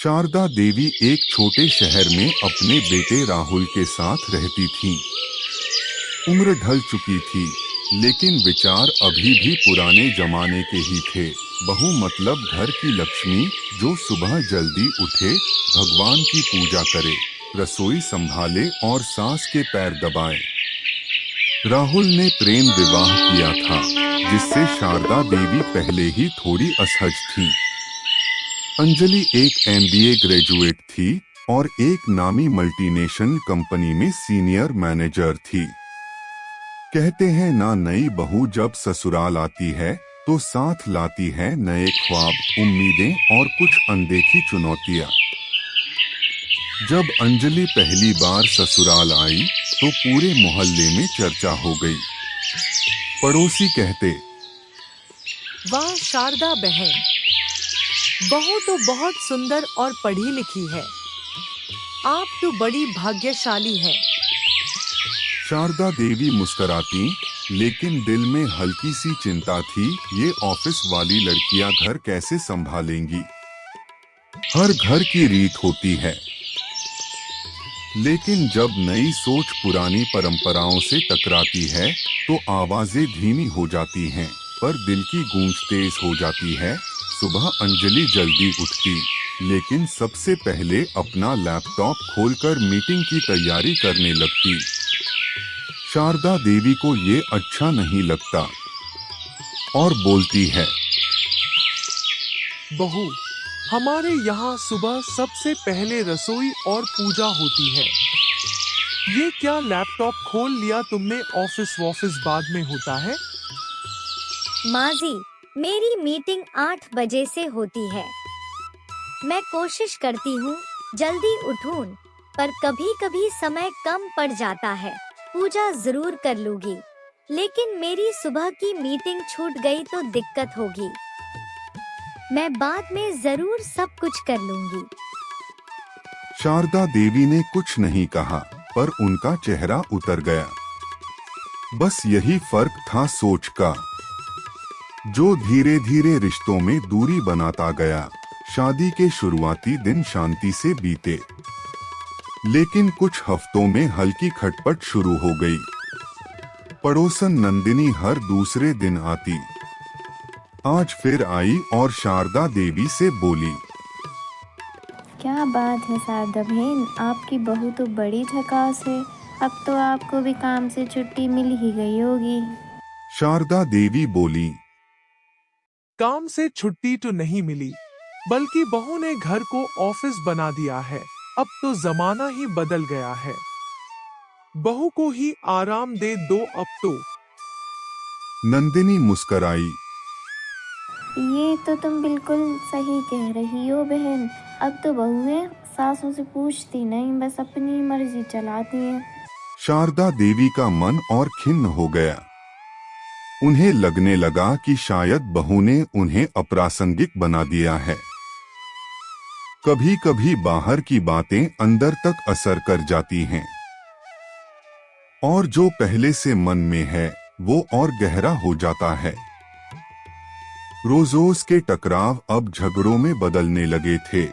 शारदा देवी एक छोटे शहर में अपने बेटे राहुल के साथ रहती थीं। उम्र ढल चुकी थी, लेकिन विचार अभी भी पुराने जमाने के ही थे। बहू मतलब घर की लक्ष्मी, जो सुबह जल्दी उठे, भगवान की पूजा करे, रसोई संभाले और सास के पैर दबाए। राहुल ने प्रेम विवाह किया था, जिससे शारदा देवी पहले ही थोड़ी असहज थीं। अंजलि एक एमबीए ग्रेजुएट थी और एक नामी मल्टीनेशनल कंपनी में सीनियर मैनेजर थी। कहते हैं ना, नई बहू जब ससुराल आती है तो साथ लाती है नए ख्वाब, उम्मीदें और कुछ अनदेखी चुनौतियां। जब अंजलि पहली बार ससुराल आई तो पूरे मोहल्ले में चर्चा हो गई। पड़ोसी कहते, वाह शारदा बहन, बहू तो बहुत सुंदर और पढ़ी लिखी है। आप तो बड़ी भाग्यशाली है। शारदा देवी मुस्कराती, लेकिन दिल में हल्की सी चिंता थी। ये ऑफिस वाली लड़कियां घर कैसे संभालेंगी? हर घर की रीत होती है, लेकिन जब नई सोच पुरानी परंपराओं से टकराती है तो आवाजें धीमी हो जाती हैं, पर दिल की गूंज तेज हो जाती है। सुबह अंजलि जल्दी उठती, लेकिन सबसे पहले अपना लैपटॉप खोलकर मीटिंग की तैयारी करने लगती। शारदा देवी को ये अच्छा नहीं लगता और बोलती है, बहू, हमारे यहाँ सुबह सबसे पहले रसोई और पूजा होती है। ये क्या लैपटॉप खोल लिया तुमने? ऑफिस बाद में होता है। माँ जी, मेरी मीटिंग 8 बजे से होती है। मैं कोशिश करती हूँ जल्दी उठूं, पर कभी-कभी समय कम पड़ जाता है। पूजा जरूर कर लूंगी, लेकिन मेरी सुबह की मीटिंग छूट गई तो दिक्कत होगी। मैं बाद में जरूर सब कुछ कर लूंगी। शारदा देवी ने कुछ नहीं कहा, पर उनका चेहरा उतर गया। बस यही फर्क था सोच का, जो धीरे धीरे रिश्तों में दूरी बनाता गया। शादी के शुरुआती दिन शांति से बीते, लेकिन कुछ हफ्तों में हल्की खटपट शुरू हो गई। पड़ोसन नंदिनी हर दूसरे दिन आती। आज फिर आई और शारदा देवी से बोली, क्या बात है शारदा बहन, आपकी बहू तो बड़ी झकास है। अब तो आपको भी काम से छुट्टी मिल ही गई होगी। शारदा देवी बोली, काम से छुट्टी तो नहीं मिली, बल्कि बहू ने घर को ऑफिस बना दिया है। अब तो जमाना ही बदल गया है। बहू को ही आराम दे दो अब तो। नंदिनी मुस्कराई। ये तो तुम बिल्कुल सही कह रही हो बहन। अब तो बहुएं सासों से पूछती नहीं, बस अपनी मर्जी चलाती हैं। शारदा देवी का मन और खिन्न हो गया। उन्हें लगने लगा कि शायद बहू ने उन्हें अप्रासंगिक बना दिया है। कभी कभी बाहर की बातें अंदर तक असर कर जाती हैं, और जो पहले से मन में है वो और गहरा हो जाता है। रोज के टकराव अब झगड़ों में बदलने लगे थे।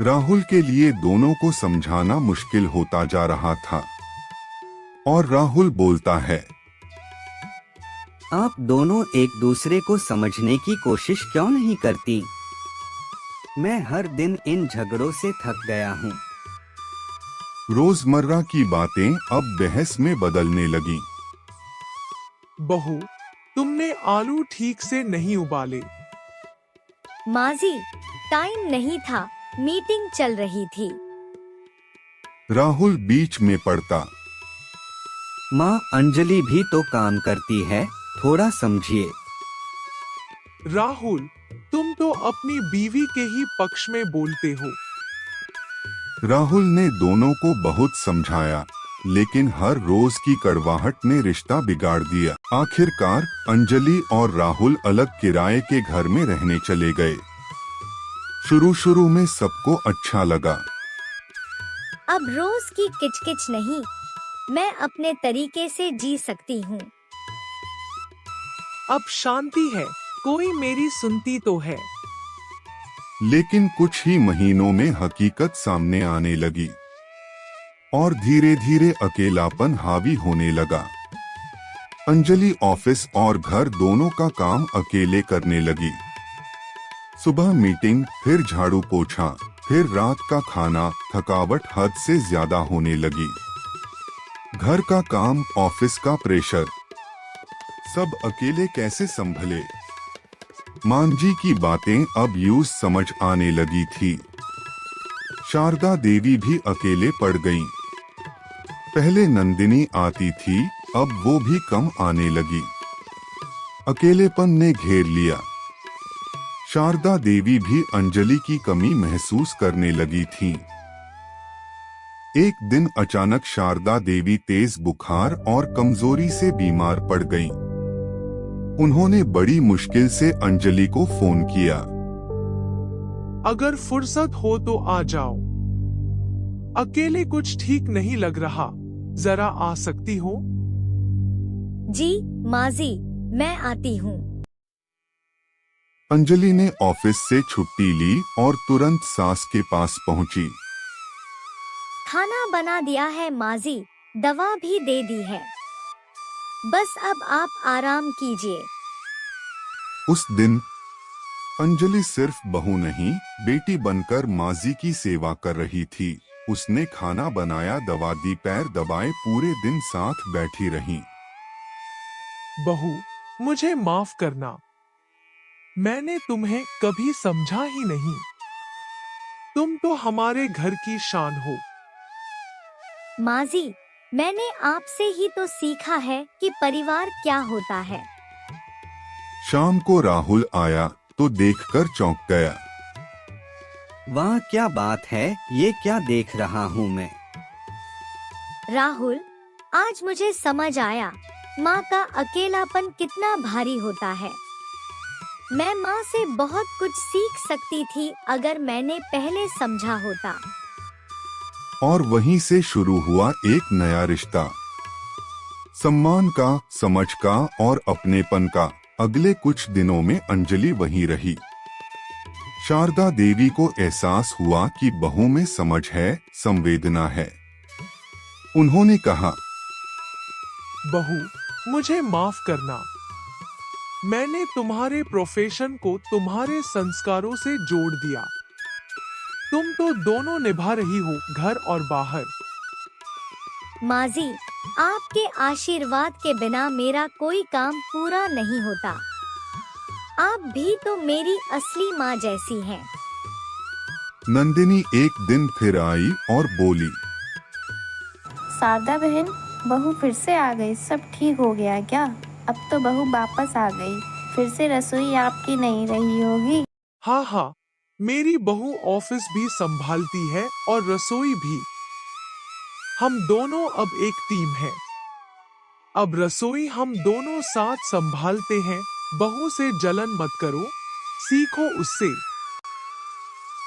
राहुल के लिए दोनों को समझाना मुश्किल होता जा रहा था, और राहुल बोलता है, आप दोनों एक दूसरे को समझने की कोशिश क्यों नहीं करती? मैं हर दिन इन झगड़ों से थक गया हूँ। रोजमर्रा की बातें अब बहस में बदलने लगी। बहू, तुमने आलू ठीक से नहीं उबाले। माँ जी, टाइम नहीं था, मीटिंग चल रही थी। राहुल बीच में पड़ता। माँ, अंजलि भी तो काम करती है, थोड़ा समझिए। राहुल, तुम तो अपनी बीवी के ही पक्ष में बोलते हो। राहुल ने दोनों को बहुत समझाया, लेकिन हर रोज की कड़वाहट ने रिश्ता बिगाड़ दिया। आखिरकार अंजलि और राहुल अलग किराए के घर में रहने चले गए। शुरू में सबको अच्छा लगा। अब रोज की किचकिच नहीं, मैं अपने तरीके से जी सकती हूँ। अब शांति है, कोई मेरी सुनती तो है। लेकिन कुछ ही महीनों में हकीकत सामने आने लगी और धीरे धीरे अकेलापन हावी होने लगा। अंजलि ऑफिस और घर दोनों का काम अकेले करने लगी। सुबह मीटिंग, फिर झाड़ू पोछा, फिर रात का खाना, थकावट हद से ज्यादा होने लगी। घर का काम, ऑफिस का प्रेशर, सब अकेले कैसे संभले। मांझी की बातें अब यूं समझ आने लगी थी। शारदा देवी भी अकेले पड़ गईं। पहले नंदिनी आती थी, अब वो भी कम आने लगी। अकेलेपन ने घेर लिया। शारदा देवी भी अंजलि की कमी महसूस करने लगी थीं। एक दिन अचानक शारदा देवी तेज बुखार और कमजोरी से बीमार पड़ गईं। उन्होंने बड़ी मुश्किल से अंजलि को फोन किया। अगर फुर्सत हो तो आ जाओ, अकेले कुछ ठीक नहीं लग रहा, जरा आ सकती हो? जी माजी, मैं आती हूँ। अंजलि ने ऑफिस से छुट्टी ली और तुरंत सास के पास पहुंची। खाना बना दिया है माजी, दवा भी दे दी है, बस अब आप आराम कीजिए। उस दिन अंजलि सिर्फ बहू नहीं, बेटी बनकर माजी की सेवा कर रही थी। उसने खाना बनाया, दवा दी, पैर दबाए, पूरे दिन साथ बैठी रही। बहू, मुझे माफ करना, मैंने तुम्हें कभी समझा ही नहीं। तुम तो हमारे घर की शान हो। माजी, मैंने आपसे ही तो सीखा है कि परिवार क्या होता है। शाम को राहुल आया तो देखकर चौंक गया। वाह, क्या बात है, ये क्या देख रहा हूँ मैं। राहुल, आज मुझे समझ आया माँ का अकेलापन कितना भारी होता है। मैं माँ से बहुत कुछ सीख सकती थी अगर मैंने पहले समझा होता। और वहीं से शुरू हुआ एक नया रिश्ता, सम्मान का, समझ का और अपनेपन का। अगले कुछ दिनों में अंजलि वहीं रही। शारदा देवी को एहसास हुआ कि बहू में समझ है, संवेदना है। उन्होंने कहा, बहू, मुझे माफ करना, मैंने तुम्हारे प्रोफेशन को तुम्हारे संस्कारों से जोड़ दिया। तुम तो दोनों निभा रही हो, घर और बाहर। माजी, आपके आशीर्वाद के बिना मेरा कोई काम पूरा नहीं होता। आप भी तो मेरी असली माँ जैसी हैं। नंदिनी एक दिन फिर आई और बोली, शारदा बहन, बहू फिर से आ गई, सब ठीक हो गया क्या? अब तो बहू वापस आ गई, फिर से रसोई आपकी नहीं रही होगी। हाँ हाँ, मेरी बहू ऑफिस भी संभालती है और रसोई भी। हम दोनों अब एक टीम है। अब रसोई हम दोनों साथ संभालते हैं। बहू से जलन मत करो, सीखो उससे।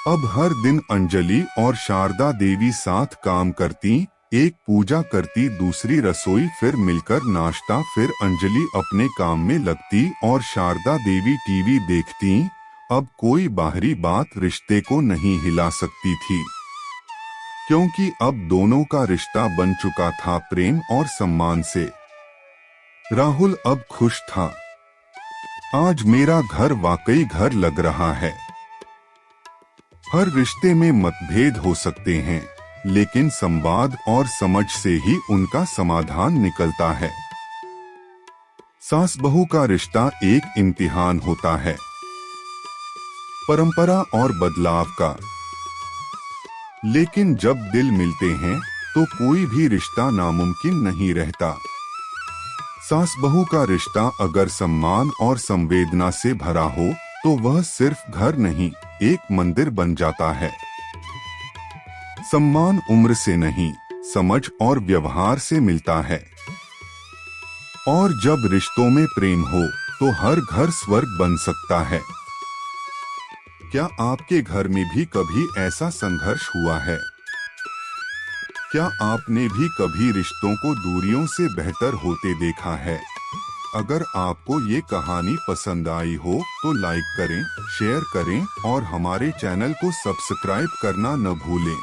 अब हर दिन अंजलि और शारदा देवी साथ काम करती, एक पूजा करती, दूसरी रसोई, फिर मिलकर नाश्ता, फिर अंजलि अपने काम में लगती और शारदा देवी टीवी देखती। अब कोई बाहरी बात रिश्ते को नहीं हिला सकती थी, क्योंकि अब दोनों का रिश्ता बन चुका था प्रेम और सम्मान से। राहुल अब खुश था। आज मेरा घर वाकई घर लग रहा है। हर रिश्ते में मतभेद हो सकते हैं, लेकिन संवाद और समझ से ही उनका समाधान निकलता है। सास बहू का रिश्ता एक इम्तिहान होता है, परंपरा और बदलाव का। लेकिन जब दिल मिलते हैं तो कोई भी रिश्ता नामुमकिन नहीं रहता। सास बहू का रिश्ता अगर सम्मान और संवेदना से भरा हो तो वह सिर्फ घर नहीं, एक मंदिर बन जाता है। सम्मान उम्र से नहीं, समझ और व्यवहार से मिलता है। और जब रिश्तों में प्रेम हो तो हर घर स्वर्ग बन सकता है। क्या आपके घर में भी कभी ऐसा संघर्ष हुआ है? क्या आपने भी कभी रिश्तों को दूरियों से बेहतर होते देखा है? अगर आपको ये कहानी पसंद आई हो तो लाइक करें, शेयर करें और हमारे चैनल को सब्सक्राइब करना न भूलें।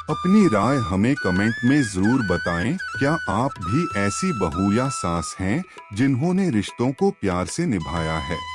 अपनी राय हमें कमेंट में जरूर बताएं। क्या आप भी ऐसी बहू या सास हैं जिन्होंने रिश्तों को प्यार से निभाया है?